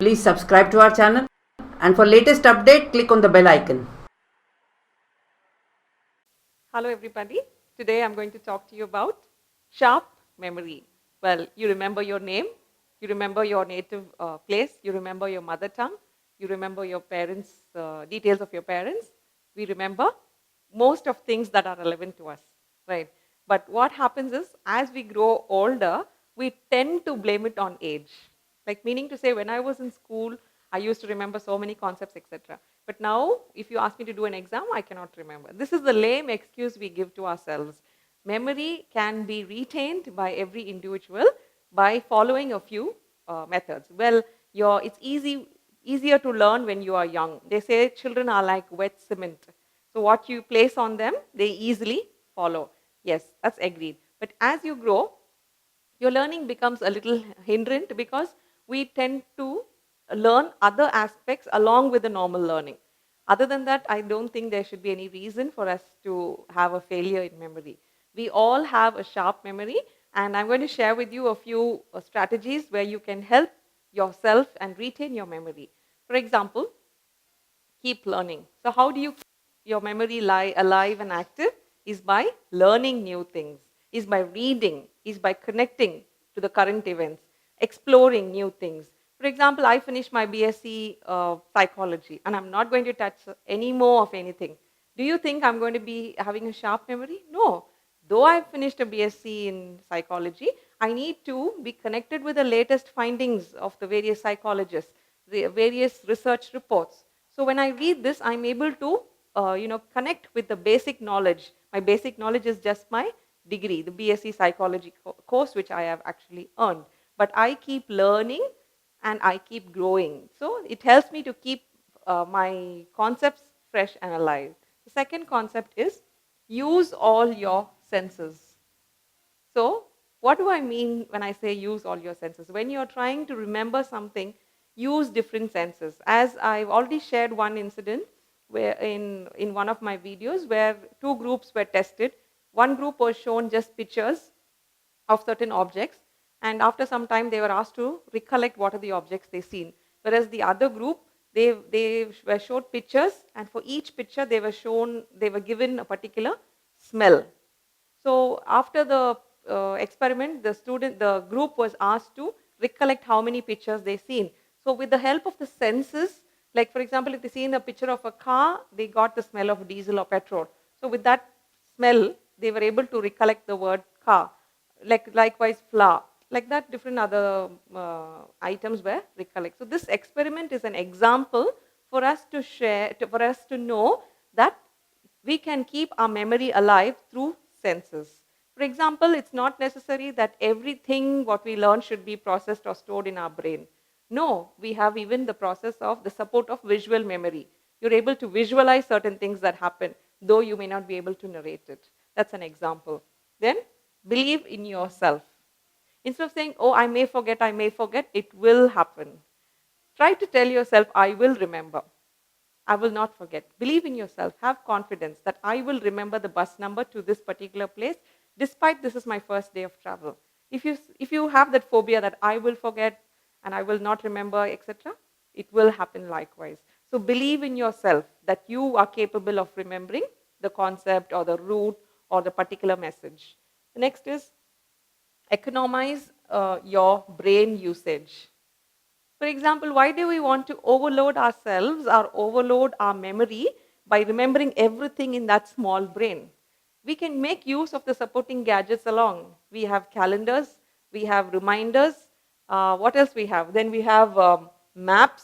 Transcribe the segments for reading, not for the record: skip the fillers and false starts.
Please subscribe to our channel, and for latest update, click on the bell icon. Hello everybody. Today I'm going to talk to you about sharp memory. Well, you remember your name, you remember your native place, you remember your mother tongue, you remember your parents, details of your parents. We remember most of things that are relevant to us, right? But what happens is, as we grow older, we tend to blame it on age. Like, meaning to say, when I was in school, I used to remember so many concepts, etc. But now, if you ask me to do an exam, I cannot remember. This is the lame excuse we give to ourselves. Memory can be retained by every individual by following a few methods. Well, it's easier to learn when you are young. They say children are like wet cement. So what you place on them, they easily follow. Yes, that's agreed. But as you grow, your learning becomes a little hindrant because we tend to learn other aspects along with the normal learning. Other than that, I don't think there should be any reason for us to have a failure in memory. We all have a sharp memory, and I'm going to share with you a few strategies where you can help yourself and retain your memory. For example, keep learning. So how do you keep your memory alive and active? Is by learning new things, is by reading, is by connecting to the current events, exploring new things. For example, I finished my BSc psychology and I'm not going to touch any more of anything. Do you think I'm going to be having a sharp memory? No. Though I've finished a BSc in psychology, I need to be connected with the latest findings of the various psychologists, the various research reports. So when I read this, I'm able to connect with the basic knowledge. My basic knowledge is just my degree, the BSc psychology course, which I have actually earned. But I keep learning and I keep growing. So it helps me to keep my concepts fresh and alive. The second concept is use all your senses. So, what do I mean when I say use all your senses? When you're trying to remember something, use different senses. As I've already shared one incident where in one of my videos where two groups were tested. One group was shown just pictures of certain objects, and after some time they were asked to recollect what are the objects they seen. Whereas the other group, they were showed pictures, and for each picture they were given a particular smell. So after the experiment, the group was asked to recollect how many pictures they seen. So with the help of the senses, like for example, if they see in a picture of a car, they got the smell of diesel or petrol. So with that smell, they were able to recollect the word car. Likewise, flour. Like that, different other items were recollect. So this experiment is an example for us to share, for us to know that we can keep our memory alive through senses. For example, it's not necessary that everything what we learn should be processed or stored in our brain. No, we have even the process of the support of visual memory. You're able to visualize certain things that happen, though you may not be able to narrate it. That's an example. Then, believe in yourself. Instead of saying, oh, I may forget, it will happen. Try to tell yourself, I will remember. I will not forget. Believe in yourself. Have confidence that I will remember the bus number to this particular place, despite this is my first day of travel. If you have that phobia that I will forget and I will not remember, etc., it will happen likewise. So believe in yourself that you are capable of remembering the concept or the route or the particular message. The next is economize your brain usage. For example, why do we want to overload ourselves or overload our memory by remembering everything in that small brain? We can make use of the supporting gadgets along. We have calendars, we have reminders. What else we have? Then we have maps.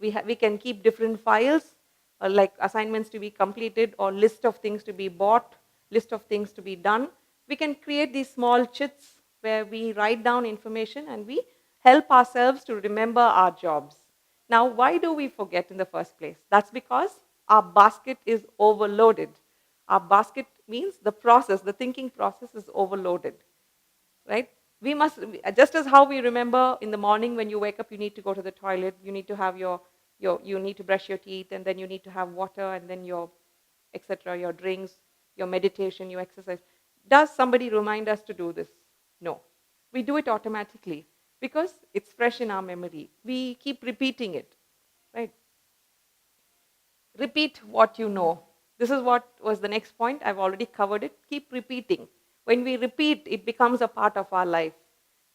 We can keep different files like assignments to be completed or list of things to be bought, list of things to be done. We can create these small chits where we write down information and we help ourselves to remember our jobs. Now, why do we forget in the first place? That's because our basket is overloaded. Our basket means the process, the thinking process is overloaded, right? We must, just as how we remember in the morning when you wake up, you need to go to the toilet, you need to have you need to brush your teeth, and then you need to have water, and then your, etc., your drinks, your meditation, your exercise. Does somebody remind us to do this? No. We do it automatically. because it's fresh in our memory. We keep repeating it, right? Repeat what you know. This is what was the next point. I've already covered it. Keep repeating. When we repeat, it becomes a part of our life.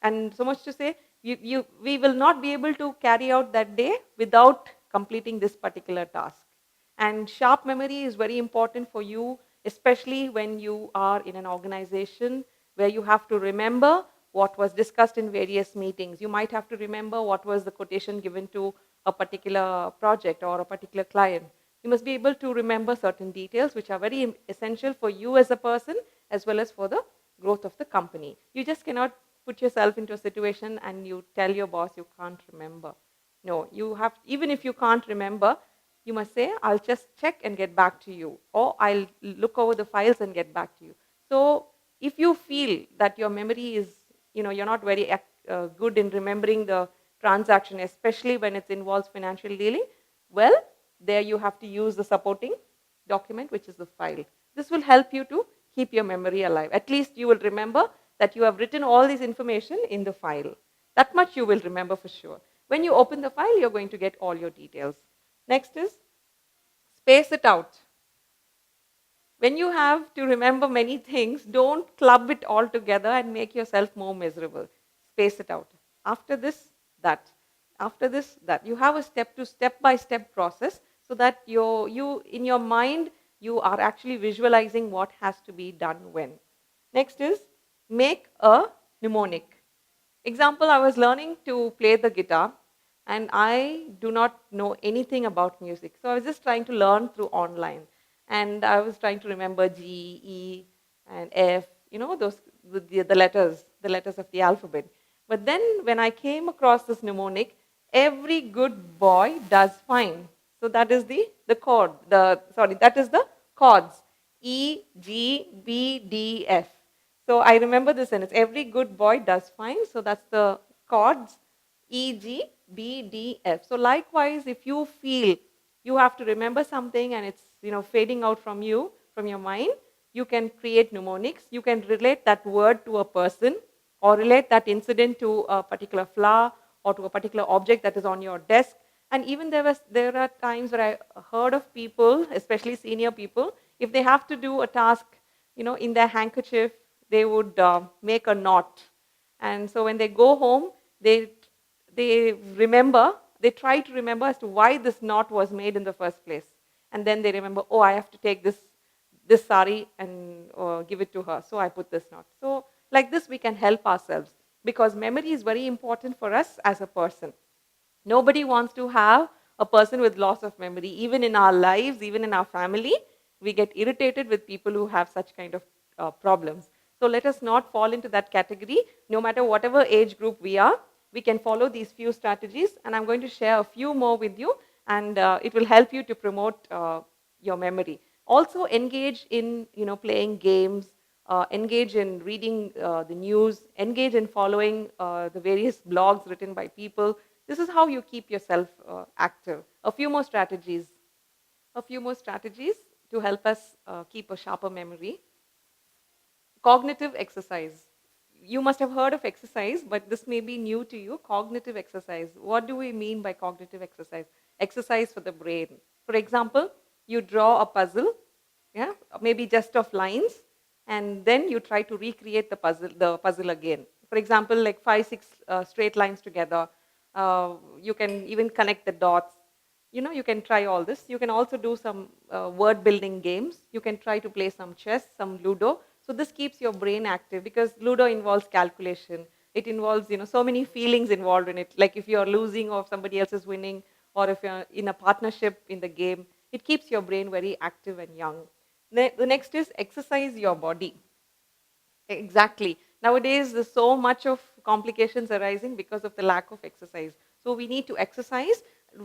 And so much to say, we will not be able to carry out that day without completing this particular task. And sharp memory is very important for you, especially when you are in an organization where you have to remember what was discussed in various meetings. You might have to remember what was the quotation given to a particular project or a particular client. You must be able to remember certain details which are very essential for you as a person as well as for the growth of the company. You just cannot put yourself into a situation and you tell your boss you can't remember. No, you have, even if you can't remember, you must say, I'll just check and get back to you, or I'll look over the files and get back to you. So if you feel that your memory is, you're not very good in remembering the transaction, especially when it involves financial dealing, well, there you have to use the supporting document, which is the file. This will help you to keep your memory alive. At least you will remember that you have written all this information in the file. That much you will remember for sure. When you open the file, you're going to get all your details. Next is space it out. When you have to remember many things, don't club it all together and make yourself more miserable. Space it out. After this, that. After this, that. You have a step-by-step process so that you in your mind, you are actually visualizing what has to be done when. Next is make a mnemonic. Example, I was learning to play the guitar and I do not know anything about music. So I was just trying to learn through online. And I was trying to remember G, E, and F, those the letters of the alphabet. But then when I came across this mnemonic, every good boy does fine. So that is the chord, that is the chords. E, G, B, D, F. So I remember this sentence, every good boy does fine. So that's the chords, E, G, B, D, F. So likewise, if you feel you have to remember something and it's fading out from you, from your mind, you can create mnemonics. You can relate that word to a person or relate that incident to a particular flower or to a particular object that is on your desk. And even there are times where I heard of people, especially senior people, if they have to do a task, in their handkerchief, they would make a knot. And so when they go home, they remember, they try to remember as to why this knot was made in the first place. And then they remember, oh, I have to take this sari and give it to her. So I put this knot. So like this, we can help ourselves because memory is very important for us as a person. Nobody wants to have a person with loss of memory. Even in our lives, even in our family, we get irritated with people who have such kind of problems. So let us not fall into that category. No matter whatever age group we are, we can follow these few strategies. And I'm going to share a few more with you. And it will help you to promote your memory. Also engage in playing games, engage in reading the news, engage in following the various blogs written by people. This is how you keep yourself active. A few more strategies to help us keep a sharper memory. Cognitive exercise. You must have heard of exercise, but this may be new to you. Cognitive exercise. What do we mean by cognitive exercise? Exercise for the brain. For example, you draw a puzzle, yeah, maybe just of lines, and then you try to recreate the puzzle again. For example, like 5, 6 straight lines together. You can even connect the dots. You can try all this. You can also do some word building games. You can try to play some chess, some Ludo. So this keeps your brain active because Ludo involves calculation. It involves, so many feelings involved in it. Like if you're losing or if somebody else is winning, or if you're in a partnership in the game, it keeps your brain very active and young. The next is exercise your body. Exactly. Nowadays, there's so much of complications arising because of the lack of exercise. So we need to exercise.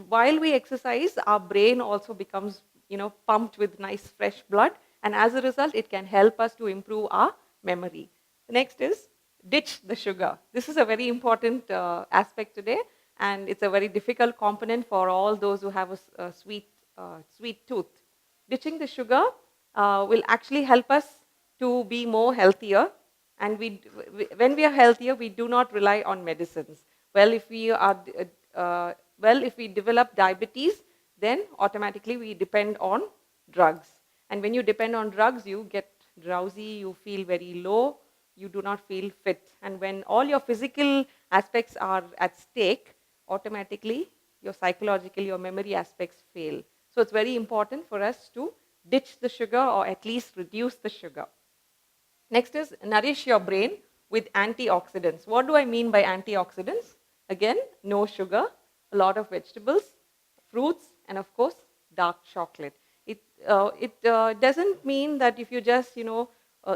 While we exercise, our brain also becomes, pumped with nice fresh blood. And as a result, it can help us to improve our memory. The next is ditch the sugar. This is a very important aspect today. And it's a very difficult component for all those who have a sweet tooth. Ditching the sugar will actually help us to be more healthier. And when we are healthier, we do not rely on medicines. Well, if we are, if we develop diabetes, then automatically we depend on drugs. And when you depend on drugs, you get drowsy, you feel very low, you do not feel fit. And when all your physical aspects are at stake, automatically your psychological, your memory aspects fail. So it's very important for us to ditch the sugar or at least reduce the sugar. Next is nourish your brain with antioxidants. What do I mean by antioxidants? Again, no sugar, a lot of vegetables, fruits, and of course, dark chocolate. It doesn't mean that if you just,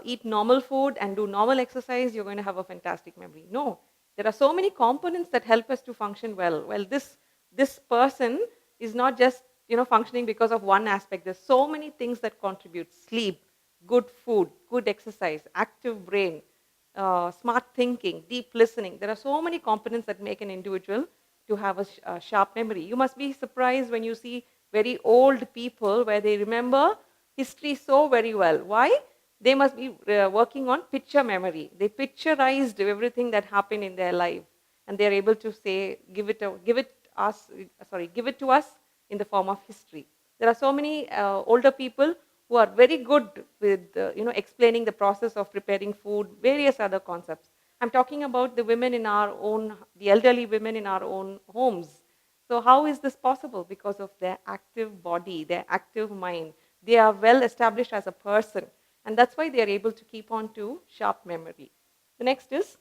eat normal food and do normal exercise, you're going to have a fantastic memory. No, there are so many components that help us to function well. Well, this person is not just, functioning because of one aspect. There's so many things that contribute: sleep, good food, good exercise, active brain, smart thinking, deep listening. There are so many components that make an individual to have a sharp memory. You must be surprised when you see very old people where they remember history so very well. Why? They must be working on picture memory. They picturized everything that happened in their life, and they are able to say, give it to us in the form of history. There are so many older people who are very good with explaining the process of preparing food, various other concepts. I'm talking about the women in our own, the elderly women in our own homes. So how is this possible? Because of their active body, their active mind. They are well established as a person, and that's why they are able to keep on to sharp memory. The next is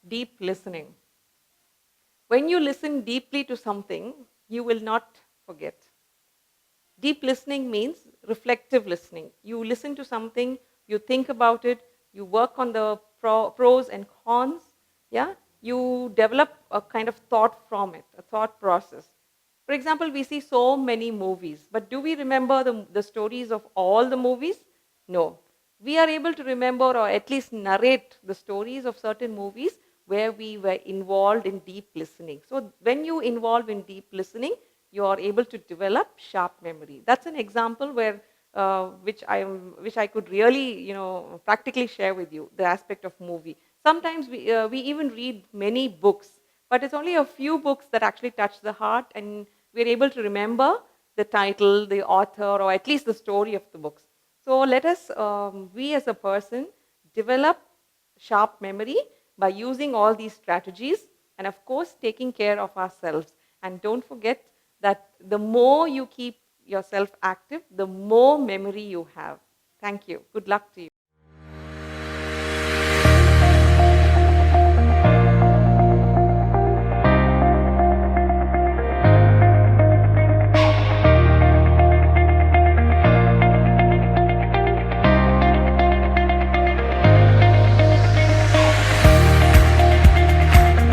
deep listening. When you listen deeply to something, you will not forget. Deep listening means reflective listening. You listen to something, you think about it, you work on the pros and cons, yeah? You develop a kind of thought from it, a thought process. For example, we see so many movies, but do we remember the stories of all the movies? No. We are able to remember or at least narrate the stories of certain movies where we were involved in deep listening. So when you involve in deep listening, you are able to develop sharp memory. That's an example where which I could really practically share with you, the aspect of movie. Sometimes we even read many books, but it's only a few books that actually touch the heart, and we're able to remember the title, the author, or at least the story of the books. So let us, we as a person, develop sharp memory by using all these strategies, and of course taking care of ourselves. And don't forget that the more you keep yourself active, the more memory you have. Thank you. Good luck to you.